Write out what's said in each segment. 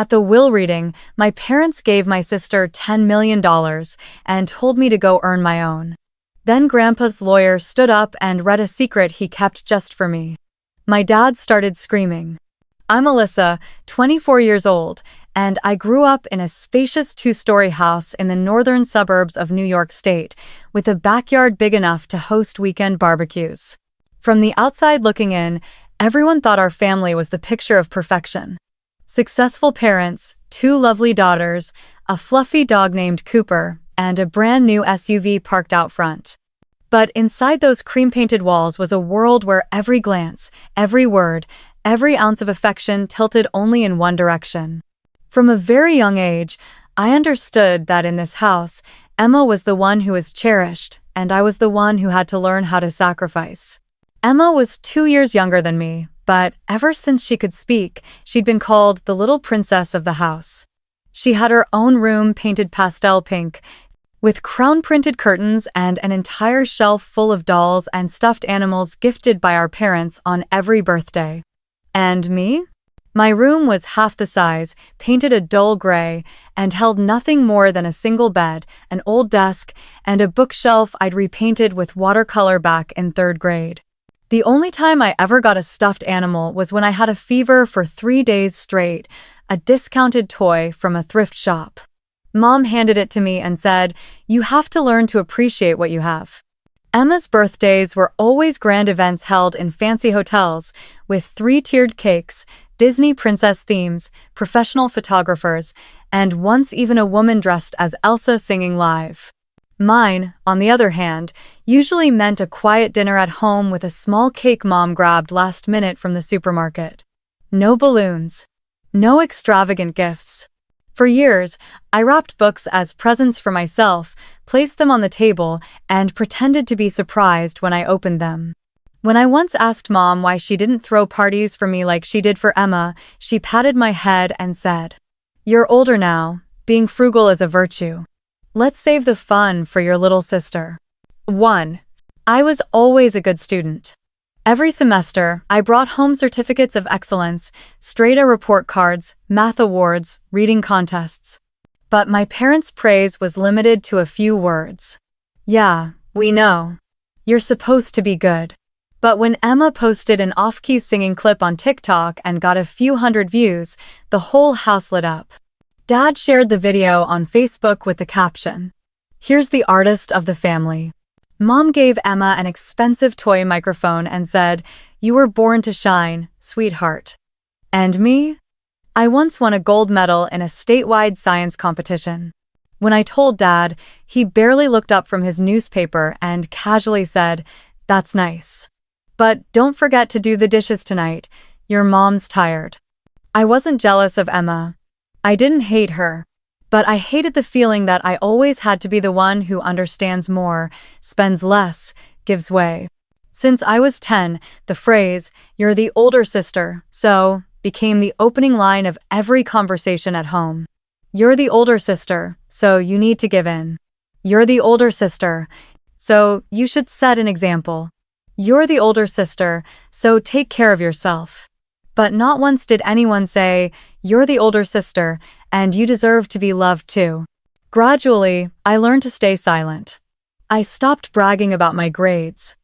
At the will reading, my parents gave my sister $10 million and told me to go earn my own. Then Grandpa's lawyer stood up and read a secret he kept just for me. My dad started screaming. I'm Alyssa, 24 years old, and I grew up in a spacious two-story house in the northern suburbs of New York State, with a backyard big enough to host weekend barbecues. From the outside looking in, everyone thought our family was the picture of perfection. Successful parents, 2 lovely daughters, a fluffy dog named Cooper, and a brand new SUV parked out front. But inside those cream-painted walls was a world where every glance, every word, every ounce of affection tilted only in one direction. From a very young age, I understood that in this house, Emma was the one who was cherished, and I was the one who had to learn how to sacrifice. Emma was 2 years younger than me, but ever since she could speak, she'd been called the little princess of the house. She had her own room painted pastel pink, with crown-printed curtains and an entire shelf full of dolls and stuffed animals gifted by our parents on every birthday. And me? My room was half the size, painted a dull gray, and held nothing more than a single bed, an old desk, and a bookshelf I'd repainted with watercolor back in 3rd grade. The only time I ever got a stuffed animal was when I had a fever for 3 days straight, a discounted toy from a thrift shop. Mom handed it to me and said, "You have to learn to appreciate what you have." Emma's birthdays were always grand events held in fancy hotels, with 3-tiered cakes, Disney princess themes, professional photographers, and once even a woman dressed as Elsa singing live. Mine, on the other hand, usually meant a quiet dinner at home with a small cake Mom grabbed last minute from the supermarket. No balloons. No extravagant gifts. For years, I wrapped books as presents for myself, placed them on the table, and pretended to be surprised when I opened them. When I once asked Mom why she didn't throw parties for me like she did for Emma, she patted my head and said, "You're older now. Being frugal is a virtue. Let's save the fun for your little sister." 1. I was always a good student. Every semester, I brought home certificates of excellence, straight-A report cards, math awards, reading contests. But my parents' praise was limited to a few words. "Yeah, we know. You're supposed to be good." But when Emma posted an off-key singing clip on TikTok and got a few hundred views, the whole house lit up. Dad shared the video on Facebook with the caption, "Here's the artist of the family." Mom gave Emma an expensive toy microphone and said, "You were born to shine, sweetheart." And me? I once won a gold medal in a statewide science competition. When I told Dad, he barely looked up from his newspaper and casually said, "That's nice. But don't forget to do the dishes tonight. Your mom's tired." I wasn't jealous of Emma. I didn't hate her. But I hated the feeling that I always had to be the one who understands more, spends less, gives way. Since I was 10, the phrase, "You're the older sister, so," became the opening line of every conversation at home. "You're the older sister, so you need to give in. You're the older sister, so you should set an example. You're the older sister, so take care of yourself." But not once did anyone say, "You're the older sister, and you deserve to be loved too." Gradually, I learned to stay silent. I stopped bragging about my grades.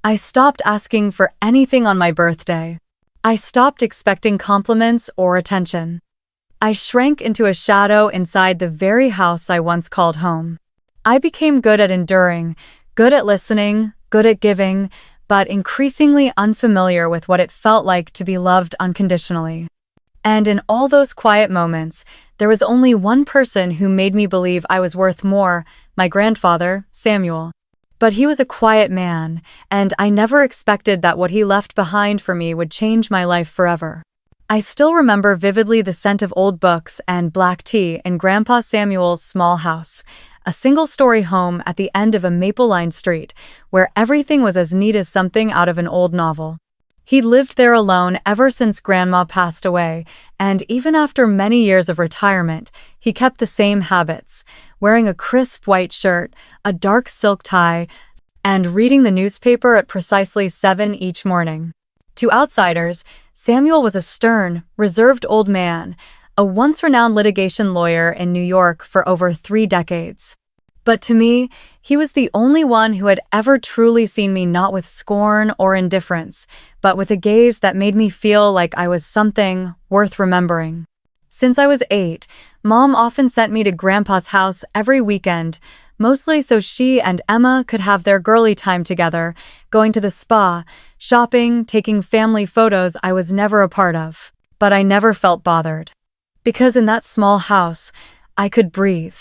I stopped asking for anything on my birthday. I stopped expecting compliments or attention. I shrank into a shadow inside the very house I once called home. I became good at enduring, good at listening, good at giving, but increasingly unfamiliar with what it felt like to be loved unconditionally. And in all those quiet moments, there was only one person who made me believe I was worth more, my grandfather, Samuel. But he was a quiet man, and I never expected that what he left behind for me would change my life forever. I still remember vividly the scent of old books and black tea in Grandpa Samuel's small house, a single-story home at the end of a maple-lined street, where everything was as neat as something out of an old novel. He'd lived there alone ever since Grandma passed away, and even after many years of retirement, he kept the same habits, wearing a crisp white shirt, a dark silk tie, and reading the newspaper at precisely 7 each morning. To outsiders, Samuel was a stern, reserved old man, a once-renowned litigation lawyer in New York for over 3 decades. But to me, he was the only one who had ever truly seen me not with scorn or indifference, but with a gaze that made me feel like I was something worth remembering. Since I was 8, Mom often sent me to Grandpa's house every weekend, mostly so she and Emma could have their girly time together, going to the spa, shopping, taking family photos I was never a part of. But I never felt bothered. Because in that small house, I could breathe.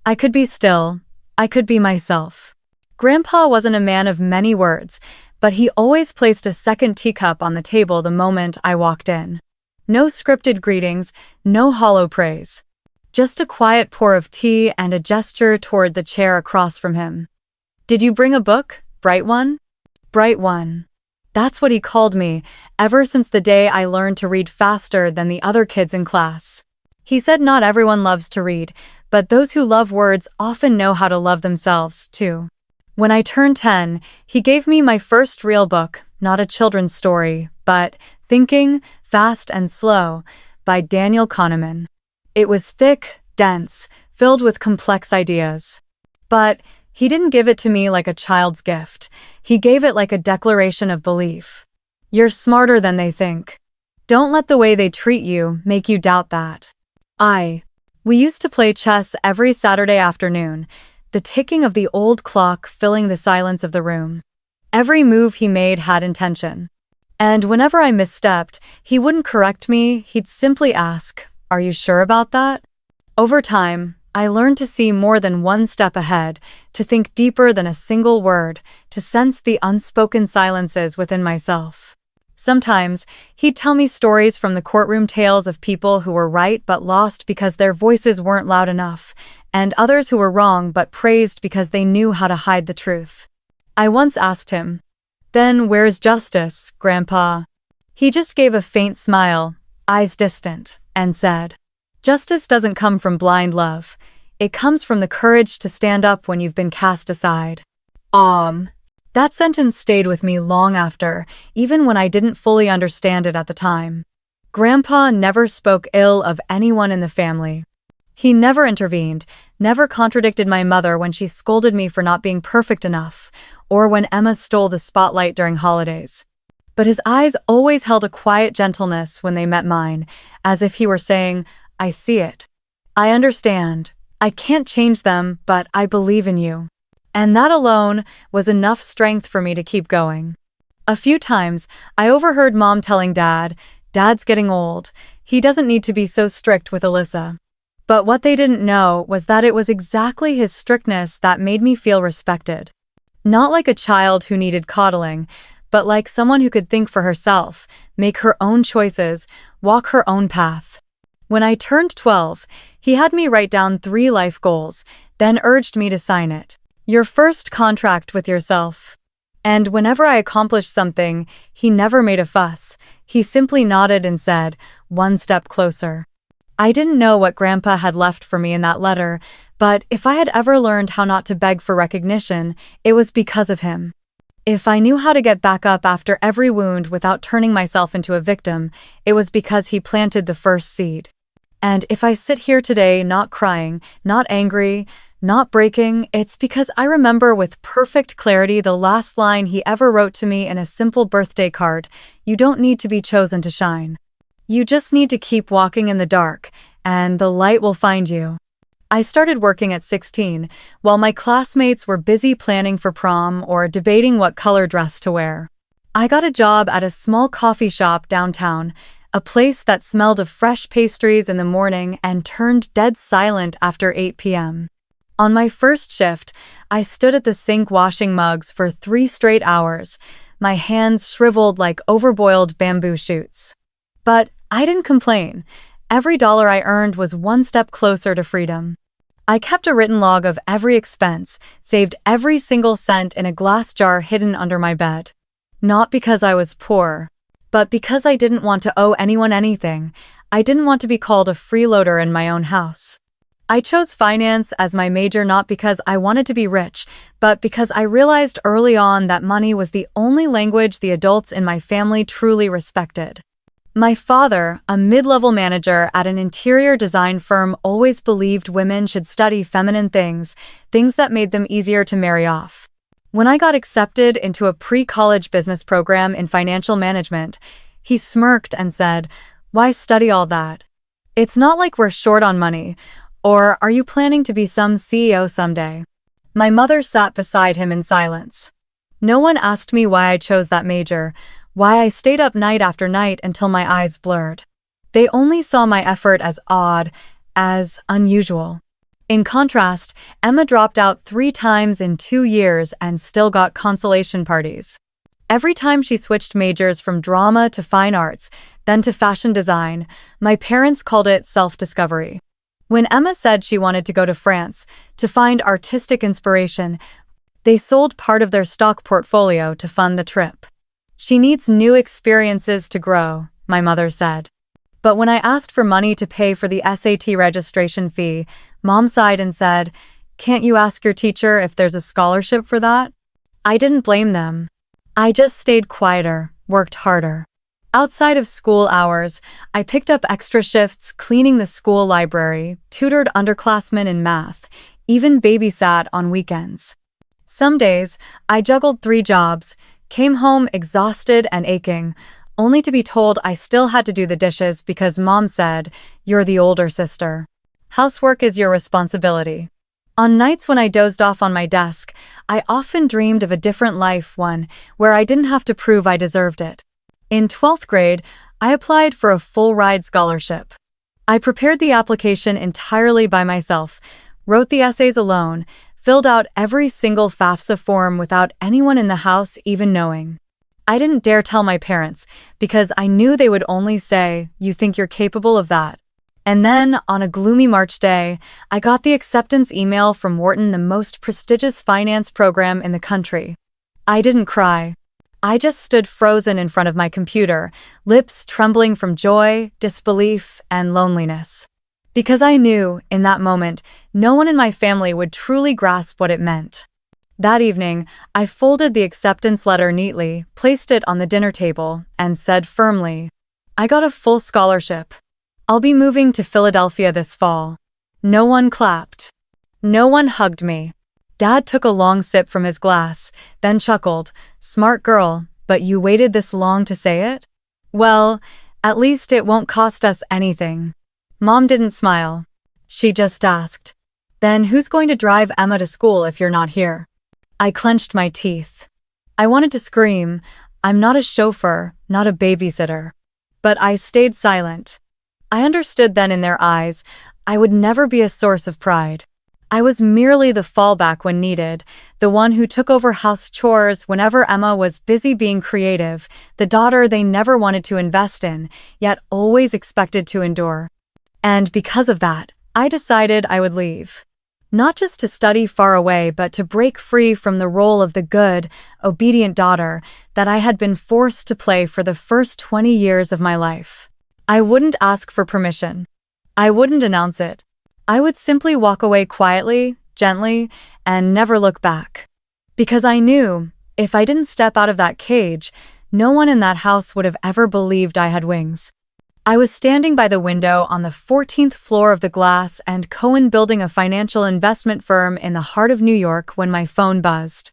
I could be still. I could be myself. Grandpa wasn't a man of many words, but he always placed a second teacup on the table the moment I walked in. No scripted greetings, no hollow praise. Just a quiet pour of tea and a gesture toward the chair across from him. "Did you bring a book, bright one?" Bright one. That's what he called me, ever since the day I learned to read faster than the other kids in class. He said not everyone loves to read, but those who love words often know how to love themselves, too. When I turned 10, he gave me my first real book, not a children's story, but Thinking, Fast and Slow, by Daniel Kahneman. It was thick, dense, filled with complex ideas. But he didn't give it to me like a child's gift. He gave it like a declaration of belief. You're smarter than they think. Don't let the way they treat you make you doubt that. We used to play chess every Saturday afternoon, the ticking of the old clock filling the silence of the room. Every move he made had intention. And whenever I misstepped, he wouldn't correct me, he'd simply ask, "Are you sure about that?" Over time, I learned to see more than one step ahead, to think deeper than a single word, to sense the unspoken silences within myself. Sometimes, he'd tell me stories from the courtroom tales of people who were right but lost because their voices weren't loud enough, and others who were wrong but praised because they knew how to hide the truth. I once asked him, "Then where's justice, Grandpa?" He just gave a faint smile, eyes distant, and said, "Justice doesn't come from blind love. It comes from the courage to stand up when you've been cast aside." That sentence stayed with me long after, even when I didn't fully understand it at the time. Grandpa never spoke ill of anyone in the family. He never intervened, never contradicted my mother when she scolded me for not being perfect enough, or when Emma stole the spotlight during holidays. But his eyes always held a quiet gentleness when they met mine, as if he were saying, "I see it. I understand. I can't change them, but I believe in you." And that alone was enough strength for me to keep going. A few times, I overheard Mom telling Dad's getting old. He doesn't need to be so strict with Alyssa." But what they didn't know was that it was exactly his strictness that made me feel respected. Not like a child who needed coddling, but like someone who could think for herself, make her own choices, walk her own path. When I turned 12, he had me write down 3 life goals, then urged me to sign it. Your first contract with yourself. And whenever I accomplished something, he never made a fuss. He simply nodded and said, "One step closer." I didn't know what Grandpa had left for me in that letter, but if I had ever learned how not to beg for recognition, it was because of him. If I knew how to get back up after every wound without turning myself into a victim, it was because he planted the first seed. And if I sit here today not crying, not angry, not breaking, it's because I remember with perfect clarity the last line he ever wrote to me in a simple birthday card: "You don't need to be chosen to shine. You just need to keep walking in the dark, and the light will find you." I started working at 16, while my classmates were busy planning for prom or debating what color dress to wear. I got a job at a small coffee shop downtown, a place that smelled of fresh pastries in the morning and turned dead silent after 8 p.m. On my first shift, I stood at the sink washing mugs for 3 straight hours, my hands shriveled like overboiled bamboo shoots. But I didn't complain. Every dollar I earned was one step closer to freedom. I kept a written log of every expense, saved every single cent in a glass jar hidden under my bed. Not because I was poor, but because I didn't want to owe anyone anything. I didn't want to be called a freeloader in my own house. I chose finance as my major not because I wanted to be rich, but because I realized early on that money was the only language the adults in my family truly respected. My father, a mid-level manager at an interior design firm, always believed women should study feminine things, things that made them easier to marry off. When I got accepted into a pre-college business program in financial management, he smirked and said, "Why study all that? It's not like we're short on money. Or are you planning to be some CEO someday?" My mother sat beside him in silence. No one asked me why I chose that major, why I stayed up night after night until my eyes blurred. They only saw my effort as odd, as unusual. In contrast, Emma dropped out 3 times in 2 years and still got consolation parties. Every time she switched majors from drama to fine arts, then to fashion design, my parents called it self-discovery. When Emma said she wanted to go to France to find artistic inspiration, they sold part of their stock portfolio to fund the trip. "She needs new experiences to grow," my mother said. But when I asked for money to pay for the SAT registration fee, Mom sighed and said, "Can't you ask your teacher if there's a scholarship for that?" I didn't blame them. I just stayed quieter, worked harder. Outside of school hours, I picked up extra shifts cleaning the school library, tutored underclassmen in math, even babysat on weekends. Some days, I juggled 3 jobs, came home exhausted and aching, only to be told I still had to do the dishes because Mom said, "You're the older sister. Housework is your responsibility." On nights when I dozed off on my desk, I often dreamed of a different life, one where I didn't have to prove I deserved it. In 12th grade, I applied for a full-ride scholarship. I prepared the application entirely by myself, wrote the essays alone, filled out every single FAFSA form without anyone in the house even knowing. I didn't dare tell my parents because I knew they would only say, "You think you're capable of that?" And then, on a gloomy March day, I got the acceptance email from Wharton, the most prestigious finance program in the country. I didn't cry. I just stood frozen in front of my computer, lips trembling from joy, disbelief, and loneliness. Because I knew, in that moment, no one in my family would truly grasp what it meant. That evening, I folded the acceptance letter neatly, placed it on the dinner table, and said firmly, "I got a full scholarship. I'll be moving to Philadelphia this fall." No one clapped. No one hugged me. Dad took a long sip from his glass, then chuckled, "Smart girl, but you waited this long to say it? Well, at least it won't cost us anything." Mom didn't smile. She just asked, "Then who's going to drive Emma to school if you're not here?" I clenched my teeth. I wanted to scream, "I'm not a chauffeur, not a babysitter." But I stayed silent. I understood then in their eyes, I would never be a source of pride. I was merely the fallback when needed, the one who took over house chores whenever Emma was busy being creative, the daughter they never wanted to invest in, yet always expected to endure. And because of that, I decided I would leave. Not just to study far away, but to break free from the role of the good, obedient daughter that I had been forced to play for the first 20 years of my life. I wouldn't ask for permission. I wouldn't announce it. I would simply walk away quietly, gently, and never look back. Because I knew, if I didn't step out of that cage, no one in that house would have ever believed I had wings. I was standing by the window on the 14th floor of the Glass and Cohen building, a financial investment firm in the heart of New York, when my phone buzzed.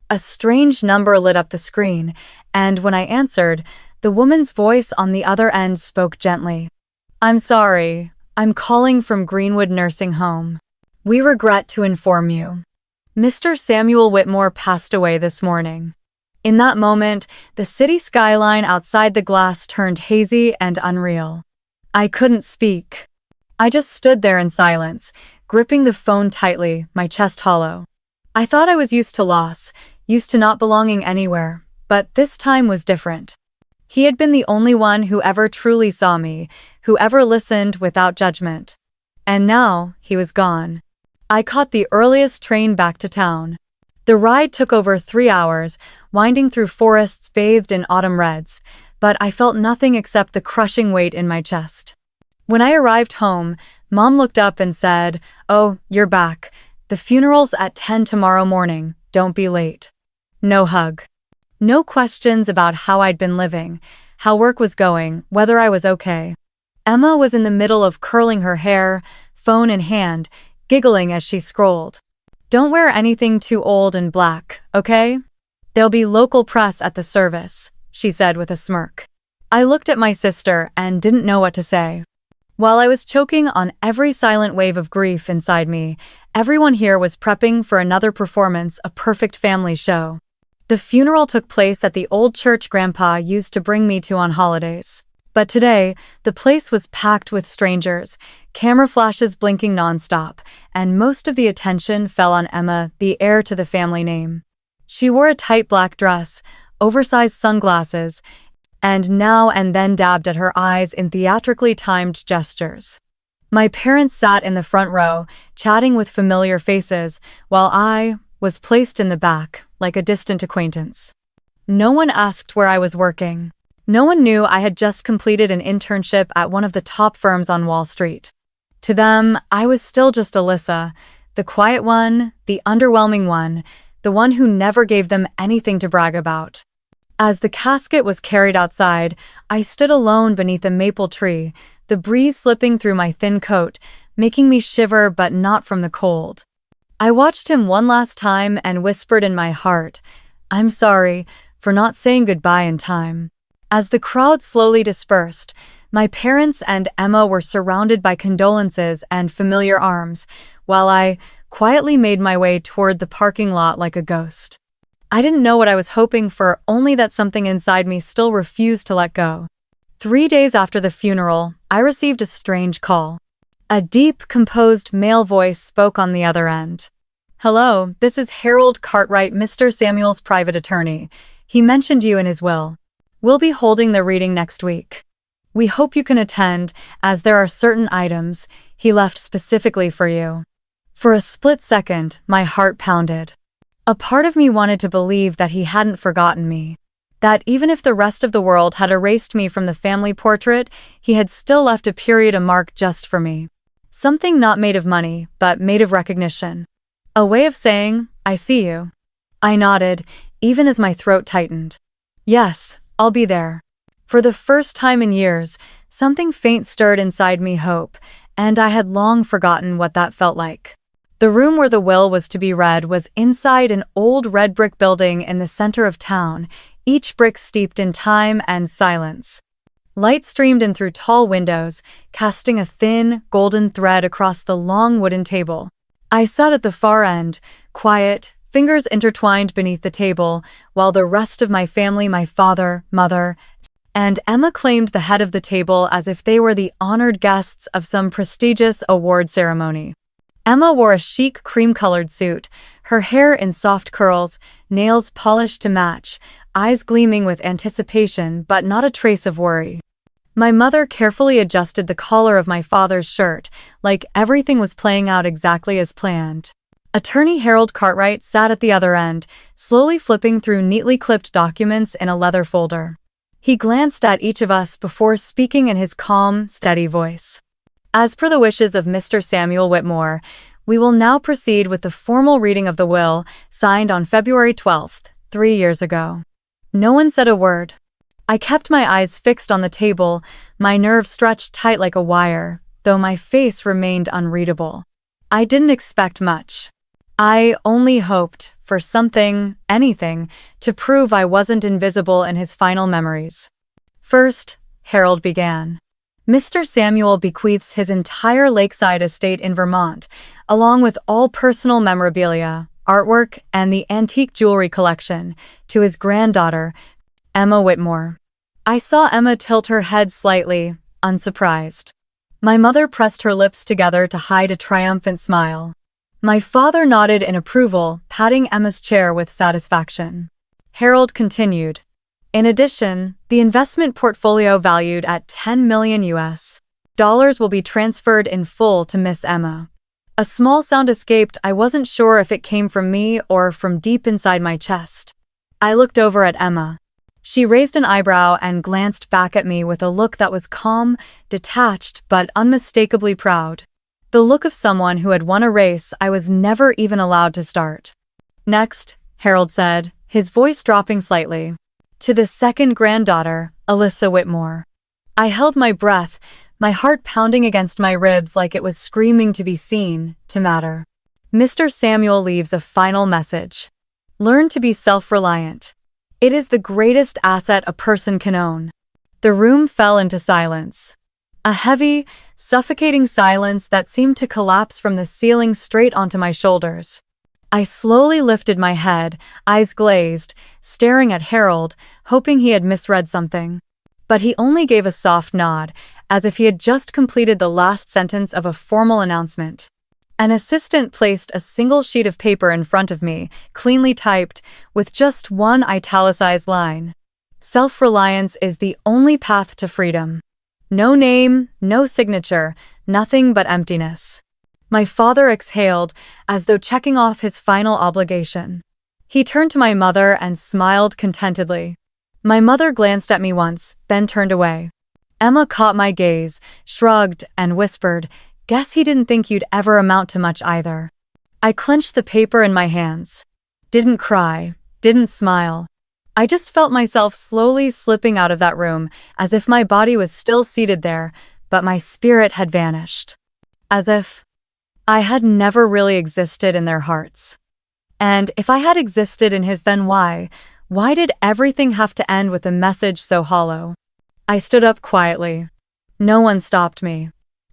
A strange number lit up the screen, and when I answered, the woman's voice on the other end spoke gently. "I'm sorry. I'm calling from Greenwood Nursing Home. We regret to inform you. Mr. Samuel Whitmore passed away this morning." In that moment, the city skyline outside the Glass turned hazy and unreal. I couldn't speak. I just stood there in silence, gripping the phone tightly, my chest hollow. I thought I was used to loss, used to not belonging anywhere, but this time was different. He had been the only one who ever truly saw me, who ever listened without judgment. And now, he was gone. I caught the earliest train back to town. The ride took over 3 hours, winding through forests bathed in autumn reds, but I felt nothing except the crushing weight in my chest. When I arrived home, Mom looked up and said, "Oh, you're back. The funeral's at 10 tomorrow morning, don't be late." No hug. No questions about how I'd been living, how work was going, whether I was okay. Emma was in the middle of curling her hair, phone in hand, giggling as she scrolled. "Don't wear anything too old and black, okay? There'll be local press at the service," she said with a smirk. I looked at my sister and didn't know what to say. While I was choking on every silent wave of grief inside me, everyone here was prepping for another performance, a perfect family show. The funeral took place at the old church Grandpa used to bring me to on holidays. But today, the place was packed with strangers, camera flashes blinking nonstop, and most of the attention fell on Emma, the heir to the family name. She wore a tight black dress, oversized sunglasses, and now and then dabbed at her eyes in theatrically timed gestures. My parents sat in the front row, chatting with familiar faces, while I was placed in the back, like a distant acquaintance. No one asked where I was working. No one knew I had just completed an internship at one of the top firms on Wall Street. To them, I was still just Alyssa, the quiet one, the underwhelming one, the one who never gave them anything to brag about. As the casket was carried outside, I stood alone beneath a maple tree, the breeze slipping through my thin coat, making me shiver but not from the cold. I watched him one last time and whispered in my heart, "I'm sorry for not saying goodbye in time." As the crowd slowly dispersed, my parents and Emma were surrounded by condolences and familiar arms, while I quietly made my way toward the parking lot like a ghost. I didn't know what I was hoping for, only that something inside me still refused to let go. 3 days after the funeral, I received a strange call. A deep, composed male voice spoke on the other end. "Hello, this is Harold Cartwright, Mr. Samuel's private attorney. He mentioned you in his will. We'll be holding the reading next week. We hope you can attend, as there are certain items he left specifically for you." For a split second, my heart pounded. A part of me wanted to believe that he hadn't forgotten me, that even if the rest of the world had erased me from the family portrait, he had still left a period, a mark just for me. Something not made of money, but made of recognition. A way of saying, "I see you." I nodded, even as my throat tightened. "Yes, I'll be there." For the first time in years, something faint stirred inside me, hope, and I had long forgotten what that felt like. The room where the will was to be read was inside an old red brick building in the center of town, each brick steeped in time and silence. Light streamed in through tall windows, casting a thin, golden thread across the long wooden table. I sat at the far end, quiet, fingers intertwined beneath the table, while the rest of my family, my father, mother, and Emma, claimed the head of the table as if they were the honored guests of some prestigious award ceremony. Emma wore a chic cream-colored suit, her hair in soft curls, nails polished to match, eyes gleaming with anticipation but not a trace of worry. My mother carefully adjusted the collar of my father's shirt, like everything was playing out exactly as planned. Attorney Harold Cartwright sat at the other end, slowly flipping through neatly clipped documents in a leather folder. He glanced at each of us before speaking in his calm, steady voice. "As per the wishes of Mr. Samuel Whitmore, we will now proceed with the formal reading of the will, signed on February 12th, 3 years ago." No one said a word. I kept my eyes fixed on the table, my nerves stretched tight like a wire, though my face remained unreadable. I didn't expect much. I only hoped for something, anything, to prove I wasn't invisible in his final memories. First, Harold began. Mr. Samuel bequeaths his entire lakeside estate in Vermont, along with all personal memorabilia, artwork, and the antique jewelry collection, to his granddaughter, Emma Whitmore. I saw Emma tilt her head slightly, unsurprised. My mother pressed her lips together to hide a triumphant smile. My father nodded in approval, patting Emma's chair with satisfaction. Harold continued. In addition, the investment portfolio valued at $10 million will be transferred in full to Miss Emma. A small sound escaped. I wasn't sure if it came from me or from deep inside my chest. I looked over at Emma. She raised an eyebrow and glanced back at me with a look that was calm, detached, but unmistakably proud. The look of someone who had won a race I was never even allowed to start. Next, Harold said, his voice dropping slightly. To the second granddaughter, Alyssa Whitmore. I held my breath, my heart pounding against my ribs like it was screaming to be seen, to matter. Mr. Samuel leaves a final message. Learn to be self-reliant. It is the greatest asset a person can own. The room fell into silence. A heavy, suffocating silence that seemed to collapse from the ceiling straight onto my shoulders. I slowly lifted my head, eyes glazed, staring at Harold, hoping he had misread something. But he only gave a soft nod, as if he had just completed the last sentence of a formal announcement. An assistant placed a single sheet of paper in front of me, cleanly typed, with just one italicized line. Self-reliance is the only path to freedom. No name, no signature, nothing but emptiness. My father exhaled, as though checking off his final obligation. He turned to my mother and smiled contentedly. My mother glanced at me once, then turned away. Emma caught my gaze, shrugged, and whispered, "Guess he didn't think you'd ever amount to much either." I clenched the paper in my hands. Didn't cry, didn't smile. I just felt myself slowly slipping out of that room, as if my body was still seated there, but my spirit had vanished. As if I had never really existed in their hearts. And if I had existed in his, then why did everything have to end with a message so hollow? I stood up quietly. No one stopped me.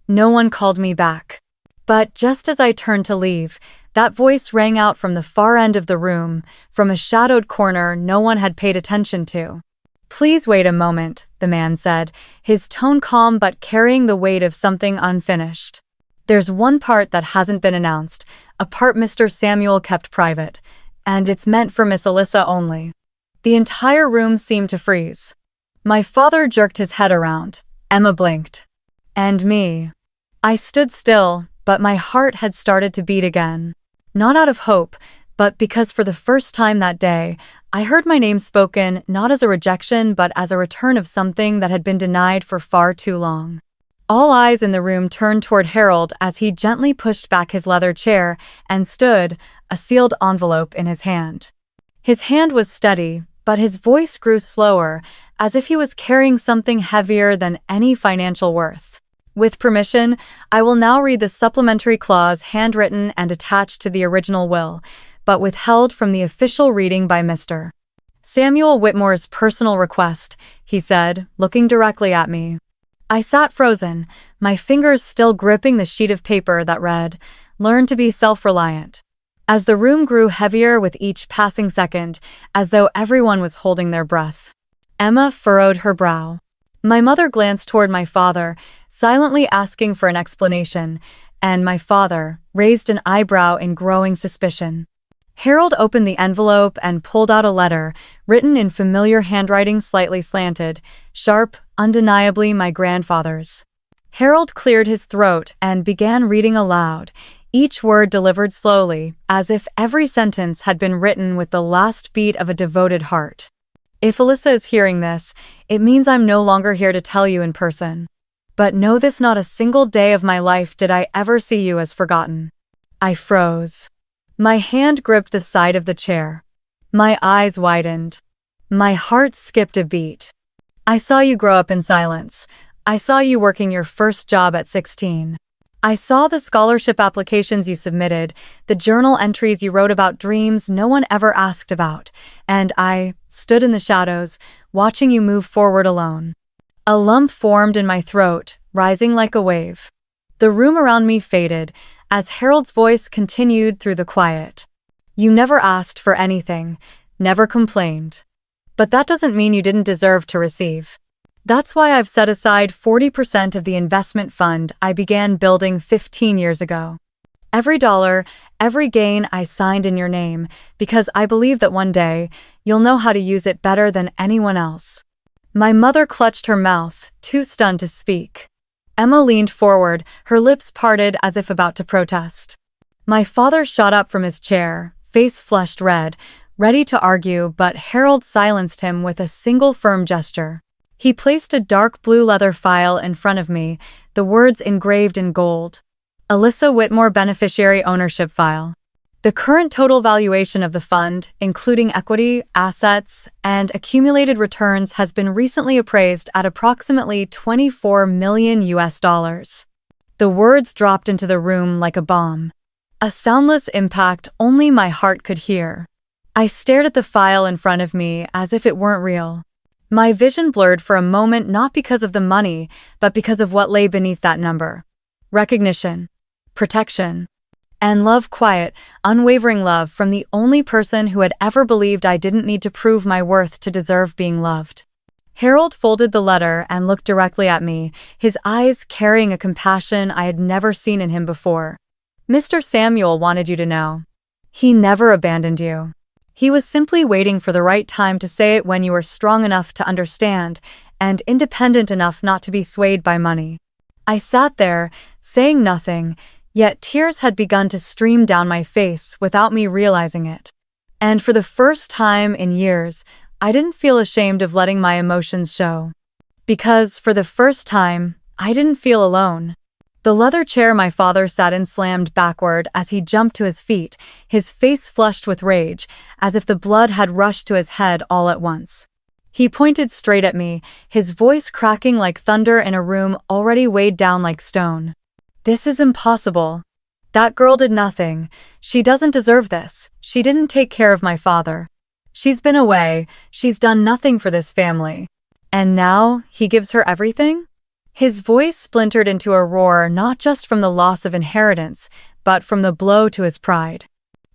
No one called me back. But just as I turned to leave, that voice rang out from the far end of the room, from a shadowed corner no one had paid attention to. "Please wait a moment," the man said, his tone calm but carrying the weight of something unfinished. "There's one part that hasn't been announced, a part Mr. Samuel kept private, and it's meant for Miss Alyssa only." The entire room seemed to freeze. My father jerked his head around. Emma blinked. And me. I stood still, but my heart had started to beat again. Not out of hope, but because for the first time that day, I heard my name spoken not as a rejection but as a return of something that had been denied for far too long. All eyes in the room turned toward Harold as he gently pushed back his leather chair and stood, a sealed envelope in his hand. His hand was steady, but his voice grew slower, as if he was carrying something heavier than any financial worth. "With permission, I will now read the supplementary clause handwritten and attached to the original will, but withheld from the official reading by Mr. Samuel Whitmore's personal request," he said, looking directly at me. I sat frozen, my fingers still gripping the sheet of paper that read, "Learn to be self-reliant." As the room grew heavier with each passing second, as though everyone was holding their breath, Emma furrowed her brow. My mother glanced toward my father, silently asking for an explanation, and my father raised an eyebrow in growing suspicion. Harold opened the envelope and pulled out a letter, written in familiar handwriting slightly slanted, sharp, undeniably my grandfather's. Harold cleared his throat and began reading aloud, each word delivered slowly, as if every sentence had been written with the last beat of a devoted heart. "If Alyssa is hearing this, it means I'm no longer here to tell you in person. But know this, not a single day of my life did I ever see you as forgotten." I froze. My hand gripped the side of the chair. My eyes widened. My heart skipped a beat. "I saw you grow up in silence. I saw you working your first job at 16. I saw the scholarship applications you submitted, the journal entries you wrote about dreams no one ever asked about, and I stood in the shadows, watching you move forward alone." A lump formed in my throat, rising like a wave. The room around me faded, as Harold's voice continued through the quiet. "You never asked for anything, never complained. But that doesn't mean you didn't deserve to receive. That's why I've set aside 40% of the investment fund I began building 15 years ago. Every dollar, every gain I signed in your name, because I believe that one day, you'll know how to use it better than anyone else." My mother clutched her mouth, too stunned to speak. Emma leaned forward, her lips parted as if about to protest. My father shot up from his chair, face flushed red, ready to argue, but Harold silenced him with a single firm gesture. He placed a dark blue leather file in front of me, the words engraved in gold. "Alyssa Whitmore Beneficiary Ownership File." The current total valuation of the fund, including equity, assets, and accumulated returns, has been recently appraised at approximately 24 million US dollars. The words dropped into the room like a bomb. A soundless impact only my heart could hear. I stared at the file in front of me as if it weren't real. My vision blurred for a moment, not because of the money, but because of what lay beneath that number. Recognition, protection, and love, quiet, unwavering love from the only person who had ever believed I didn't need to prove my worth to deserve being loved. Harold folded the letter and looked directly at me, his eyes carrying a compassion I had never seen in him before. Mr. Samuel wanted you to know. He never abandoned you. He was simply waiting for the right time to say it, when you were strong enough to understand and independent enough not to be swayed by money. I sat there, saying nothing, yet tears had begun to stream down my face without me realizing it. And for the first time in years, I didn't feel ashamed of letting my emotions show. Because for the first time, I didn't feel alone. The leather chair my father sat in slammed backward as he jumped to his feet, his face flushed with rage, as if the blood had rushed to his head all at once. He pointed straight at me, his voice cracking like thunder in a room already weighed down like stone. "This is impossible. That girl did nothing. She doesn't deserve this. She didn't take care of my father. She's been away. She's done nothing for this family. And now he gives her everything?" His voice splintered into a roar, not just from the loss of inheritance, but from the blow to his pride.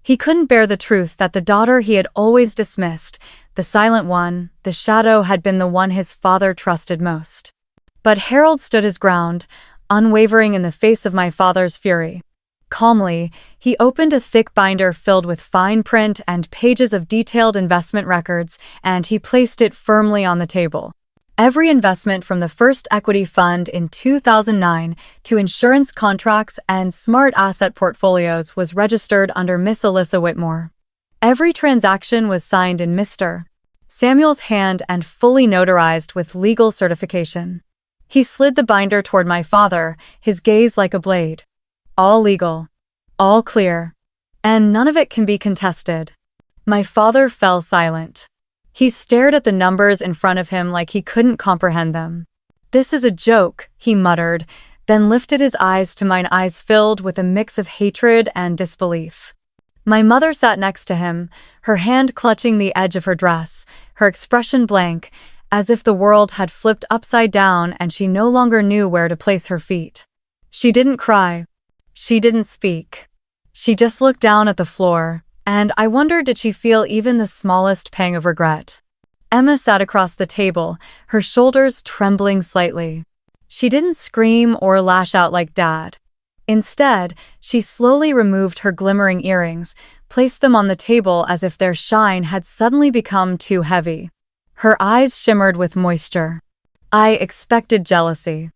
He couldn't bear the truth that the daughter he had always dismissed, the silent one, the shadow, had been the one his father trusted most. But Harold stood his ground, unwavering in the face of my father's fury. Calmly, he opened a thick binder filled with fine print and pages of detailed investment records, and he placed it firmly on the table. Every investment, from the first equity fund in 2009 to insurance contracts and smart asset portfolios, was registered under Miss Alyssa Whitmore. Every transaction was signed in Mr. Samuel's hand and fully notarized with legal certification. He slid the binder toward my father, his gaze like a blade. "All legal. All clear. And none of it can be contested." My father fell silent. He stared at the numbers in front of him like he couldn't comprehend them. "This is a joke," he muttered, then lifted his eyes to mine, eyes filled with a mix of hatred and disbelief. My mother sat next to him, her hand clutching the edge of her dress, her expression blank, as if the world had flipped upside down and she no longer knew where to place her feet. She didn't cry. She didn't speak. She just looked down at the floor, and I wondered, did she feel even the smallest pang of regret? Emma sat across the table, her shoulders trembling slightly. She didn't scream or lash out like Dad. Instead, she slowly removed her glimmering earrings, placed them on the table as if their shine had suddenly become too heavy. Her eyes shimmered with moisture. I expected jealousy.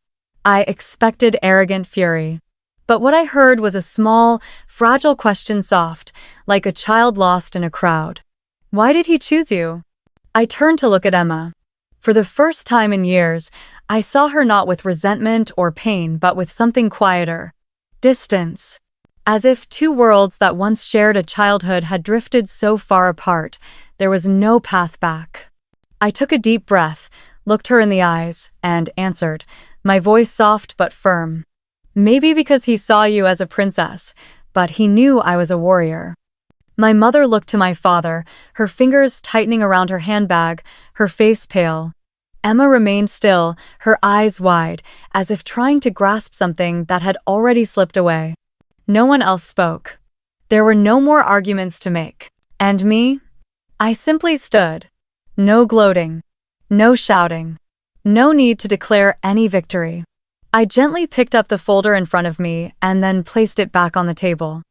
I expected arrogant fury. But what I heard was a small, fragile question, soft, like a child lost in a crowd. "Why did he choose you?" I turned to look at Emma. For the first time in years, I saw her not with resentment or pain, but with something quieter. Distance. As if two worlds that once shared a childhood had drifted so far apart, there was no path back. I took a deep breath, looked her in the eyes, and answered, my voice soft but firm. "Maybe because he saw you as a princess, but he knew I was a warrior." My mother looked to my father, her fingers tightening around her handbag, her face pale. Emma remained still, her eyes wide, as if trying to grasp something that had already slipped away. No one else spoke. There were no more arguments to make. And me? I simply stood. No gloating. No shouting. No need to declare any victory. I gently picked up the folder in front of me and then placed it back on the table.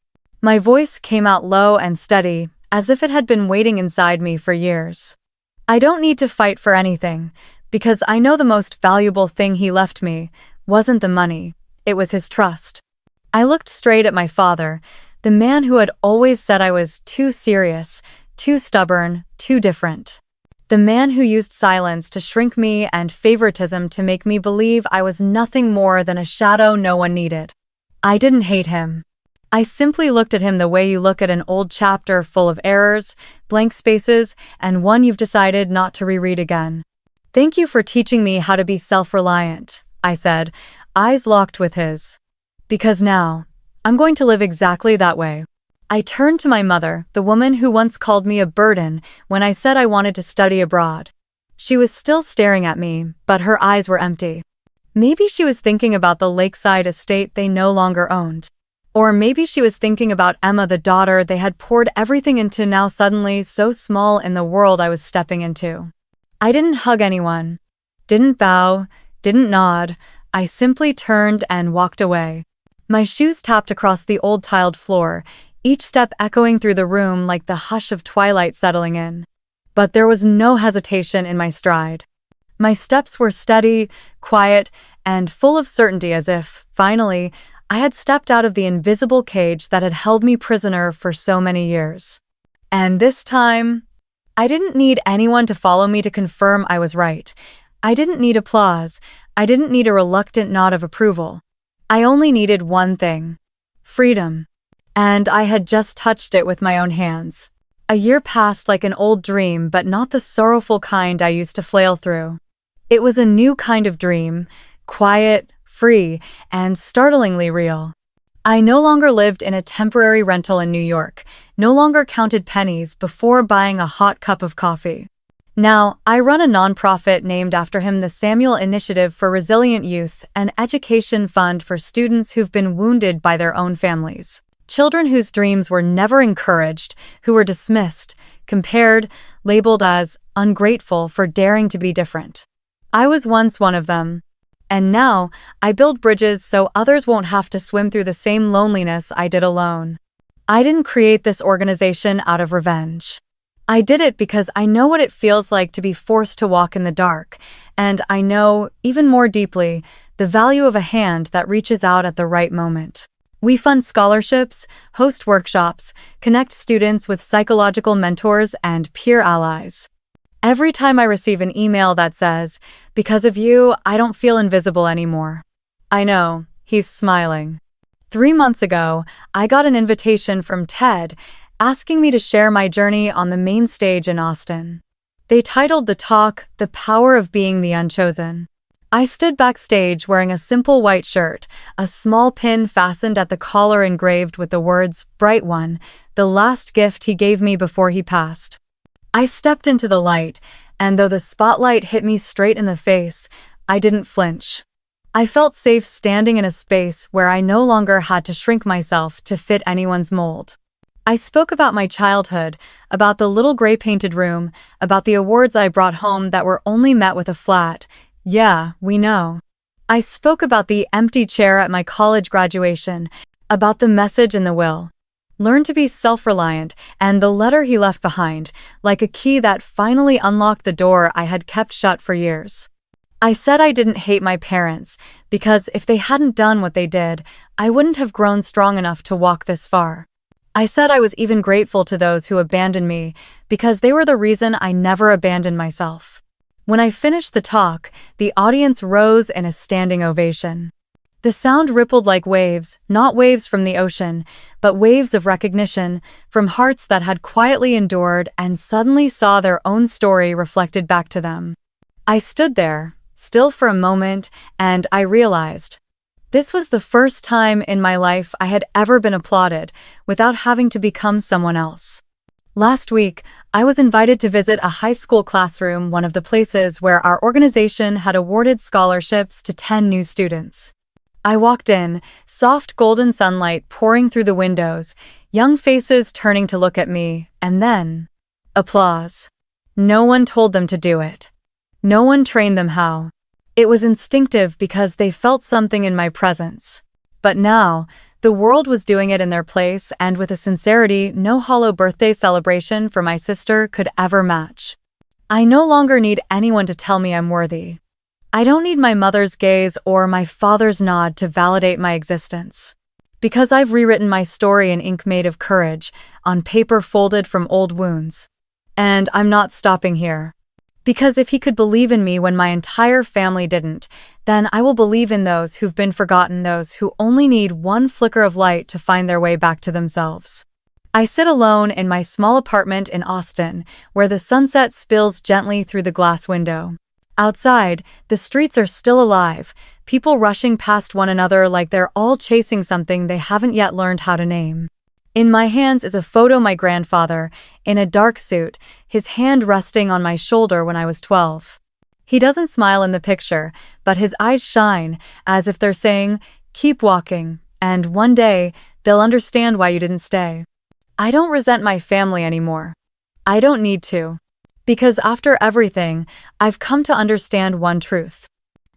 My voice came out low and steady, as if it had been waiting inside me for years. "I don't need to fight for anything, because I know the most valuable thing he left me wasn't the money, it was his trust." I looked straight at my father, the man who had always said I was too serious, too stubborn, too different. The man who used silence to shrink me and favoritism to make me believe I was nothing more than a shadow no one needed. I didn't hate him. I simply looked at him the way you look at an old chapter full of errors, blank spaces, and one you've decided not to reread again. Thank you for teaching me how to be self-reliant, I said, eyes locked with his. Because now, I'm going to live exactly that way. I turned to my mother, the woman who once called me a burden when I said I wanted to study abroad. She was still staring at me, but her eyes were empty. Maybe she was thinking about the lakeside estate they no longer owned. Or maybe she was thinking about Emma, the daughter they had poured everything into, now suddenly so small in the world I was stepping into. I didn't hug anyone, didn't bow, didn't nod. I simply turned and walked away. My shoes tapped across the old tiled floor, each step echoing through the room like the hush of twilight settling in. But there was no hesitation in my stride. My steps were steady, quiet, and full of certainty, as if, finally, I had stepped out of the invisible cage that had held me prisoner for so many years. And this time, I didn't need anyone to follow me to confirm I was right. I didn't need applause. I didn't need a reluctant nod of approval. I only needed one thing: freedom. And I had just touched it with my own hands. A year passed like an old dream, but not the sorrowful kind I used to flail through. It was a new kind of dream, quiet, free, and startlingly real. I no longer lived in a temporary rental in New York, no longer counted pennies before buying a hot cup of coffee. Now, I run a nonprofit named after him, the Samuel Initiative for Resilient Youth, an education fund for students who've been wounded by their own families. Children whose dreams were never encouraged, who were dismissed, compared, labeled as ungrateful for daring to be different. I was once one of them. And now, I build bridges so others won't have to swim through the same loneliness I did alone. I didn't create this organization out of revenge. I did it because I know what it feels like to be forced to walk in the dark, and I know, even more deeply, the value of a hand that reaches out at the right moment. We fund scholarships, host workshops, connect students with psychological mentors and peer allies. Every time I receive an email that says, "Because of you, I don't feel invisible anymore," I know, he's smiling. 3 months ago, I got an invitation from TED asking me to share my journey on the main stage in Austin. They titled the talk, "The Power of Being the Unchosen." I stood backstage wearing a simple white shirt, a small pin fastened at the collar engraved with the words, "Bright One," the last gift he gave me before he passed. I stepped into the light, and though the spotlight hit me straight in the face, I didn't flinch. I felt safe standing in a space where I no longer had to shrink myself to fit anyone's mold. I spoke about my childhood, about the little gray-painted room, about the awards I brought home that were only met with a flat, "Yeah, we know." I spoke about the empty chair at my college graduation, about the message in the will. Learn to be self-reliant, and the letter he left behind, like a key that finally unlocked the door I had kept shut for years. I said I didn't hate my parents, because if they hadn't done what they did, I wouldn't have grown strong enough to walk this far. I said I was even grateful to those who abandoned me, because they were the reason I never abandoned myself. When I finished the talk, the audience rose in a standing ovation. The sound rippled like waves, not waves from the ocean, but waves of recognition, from hearts that had quietly endured and suddenly saw their own story reflected back to them. I stood there, still for a moment, and I realized. This was the first time in my life I had ever been applauded, without having to become someone else. Last week, I was invited to visit a high school classroom, one of the places where our organization had awarded scholarships to 10 new students. I walked in, soft golden sunlight pouring through the windows, young faces turning to look at me, and then applause. No one told them to do it. No one trained them how. It was instinctive because they felt something in my presence. But now, the world was doing it in their place, and with a sincerity no hollow birthday celebration for my sister could ever match. I no longer need anyone to tell me I'm worthy. I don't need my mother's gaze or my father's nod to validate my existence. Because I've rewritten my story in ink made of courage, on paper folded from old wounds. And I'm not stopping here. Because if he could believe in me when my entire family didn't, then I will believe in those who've been forgotten, those who only need one flicker of light to find their way back to themselves. I sit alone in my small apartment in Austin, where the sunset spills gently through the glass window. Outside, the streets are still alive, people rushing past one another like they're all chasing something they haven't yet learned how to name. In my hands is a photo of my grandfather, in a dark suit, his hand resting on my shoulder when I was 12. He doesn't smile in the picture, but his eyes shine, as if they're saying, "Keep walking, and one day, they'll understand why you didn't stay." I don't resent my family anymore. I don't need to. Because after everything, I've come to understand one truth.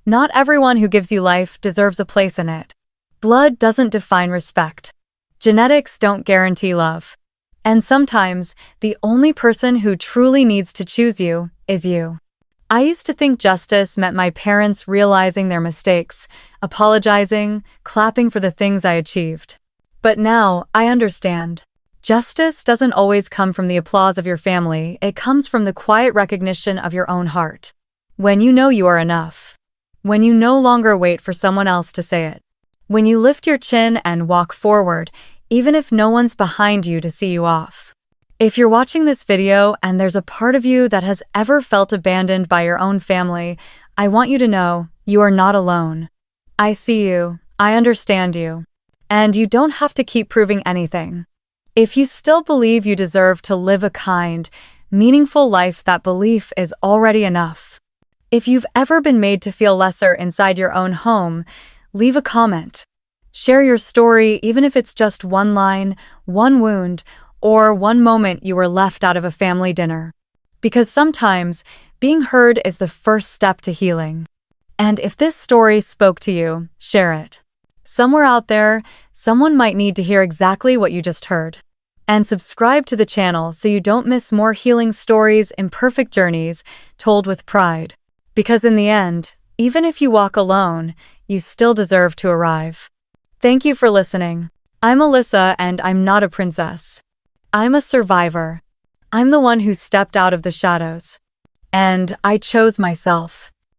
Not everyone who gives you life deserves a place in it. Blood doesn't define respect. Genetics don't guarantee love. And sometimes, the only person who truly needs to choose you is you. I used to think justice meant my parents realizing their mistakes, apologizing, clapping for the things I achieved. But now, I understand. Justice doesn't always come from the applause of your family, it comes from the quiet recognition of your own heart. When you know you are enough. When you no longer wait for someone else to say it. When you lift your chin and walk forward, even if no one's behind you to see you off. If you're watching this video and there's a part of you that has ever felt abandoned by your own family, I want you to know you are not alone. I see you, I understand you. And you don't have to keep proving anything. If you still believe you deserve to live a kind, meaningful life, that belief is already enough. If you've ever been made to feel lesser inside your own home, leave a comment. Share your story, even if it's just one line, one wound, or one moment you were left out of a family dinner. Because sometimes, being heard is the first step to healing. And if this story spoke to you, share it. Somewhere out there, someone might need to hear exactly what you just heard. And subscribe to the channel so you don't miss more healing stories, imperfect journeys, told with pride. Because in the end, even if you walk alone, you still deserve to arrive. Thank you for listening. I'm Alyssa, and I'm not a princess. I'm a survivor. I'm the one who stepped out of the shadows. And I chose myself.